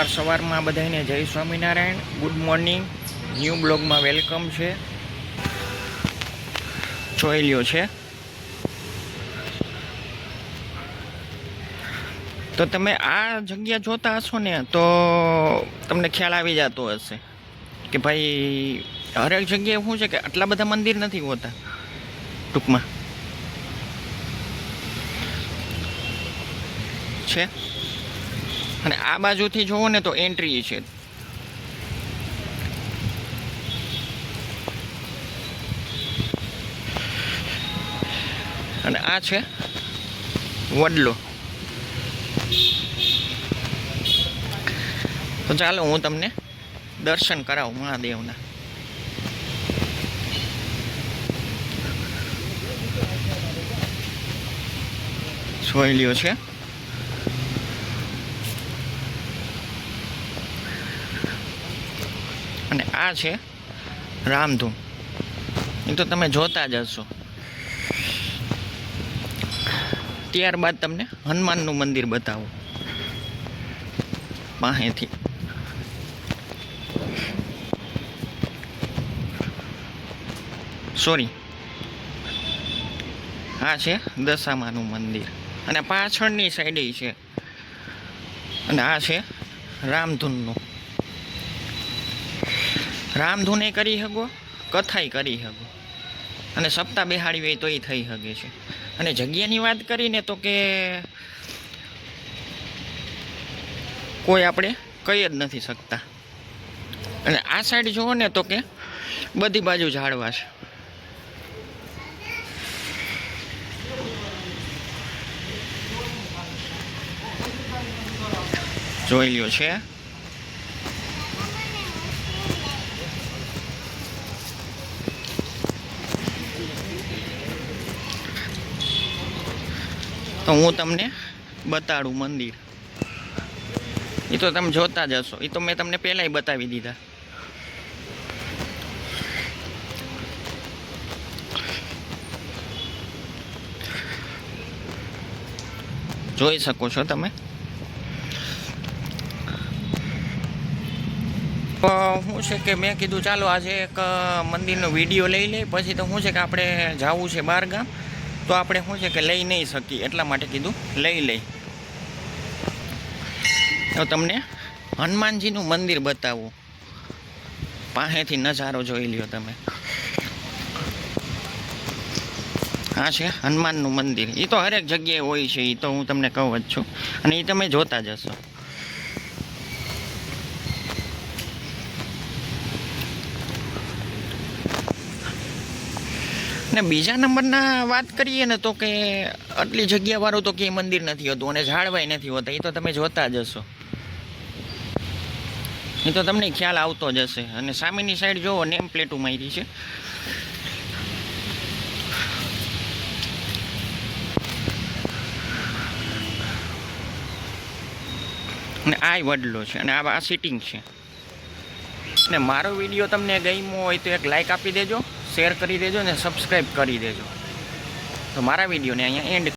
સવારમાં બધાને જય સ્વામિનારાયણ, ગુડ મોર્નિંગ. ન્યૂ બ્લોગમાં વેલકમ છે. જોઈ લ્યો છે તો તમે આ જગ્યા જોતા હશો ને તો તમને ખ્યાલ આવી જતો હશે કે ભાઈ હરેક જગ્યાએ શું છે કે આટલા બધા મંદિર નથી હોતા ટૂંકમાં છે. અને આ બાજુથી જોવો ને તો એન્ટ્રી છે. અને આ છે વડલો. તો ચાલો હું તમને દર્શન કરાવું મહાદેવના. જોઈ લ્યો છે અને આ છે રામધૂન. એ તો તમે જોતા જ હશો. ત્યારબાદ તમને હનુમાનનું મંદિર બતાવું પાસેથી. સોરી, આ છે દશામાનું મંદિર અને પાછળની સાઈડે છે. અને આ છે રામધૂનનું. રામધૂન એ કરી શકો, કથાઈ કરી શકો અને સપ્તાહ બેહાડી હોય તો એ થઈ શકે છે. અને જગ્યાની વાત કરીને તો કે કોઈ આપણે કહી જ નથી શકતા. અને આ સાઈડ જુઓ ને તો કે બધી બાજુ ઝાડવા છે. જોઈ લ્યો છે તો હું તમને બતાડું મંદિર. એ તો તમે જોતા જ હશો. એ તો મેં તમને પહેલાંય બતાવી દીધા. જોઈ શકો છો તમે. શું છે કે મેં કીધું ચાલો આજે એક મંદિરનો વિડીયો લઈ લઈ. પછી તો શું છે કે આપણે જવું છે બહાર ગામ, તો આપણે શું છે કે લઈ નહીં શકીએ, એટલા માટે કીધું લઈ લઈ. તો તમને હનુમાનજીનું મંદિર બતાવું. પાસેથી નજારો જોઈ લ્યો તમે. આ છે હનુમાનનું મંદિર. એ તો હરેક જગ્યાએ હોય છે, એ તો હું તમને કહું જ છું. અને એ તમે જોતા જ હશો. ને બીજા નંબરના વાત કરીએ ને તો કે આટલી જગ્યાવાળું તો ક્યાંય મંદિર નથી હોતું અને ઝાડવાય નથી હોતા. એ તો તમે જોતા જ હશો. એ તો તમને ખ્યાલ આવતો જ હશે. અને સામેની સાઈડ જોવો નેમ પ્લેટો મારી છે. અને આ વડલો છે અને આ સિટિંગ છે. ને મારો વિડીયો તમને ગમ્યો હોય તો એક લાઈક આપી દેજો, શેર કરી દેજો ને સબસ્ક્રાઈબ કરી દેજો. તો મારા વિડીયોને અહીંયા એન્ડ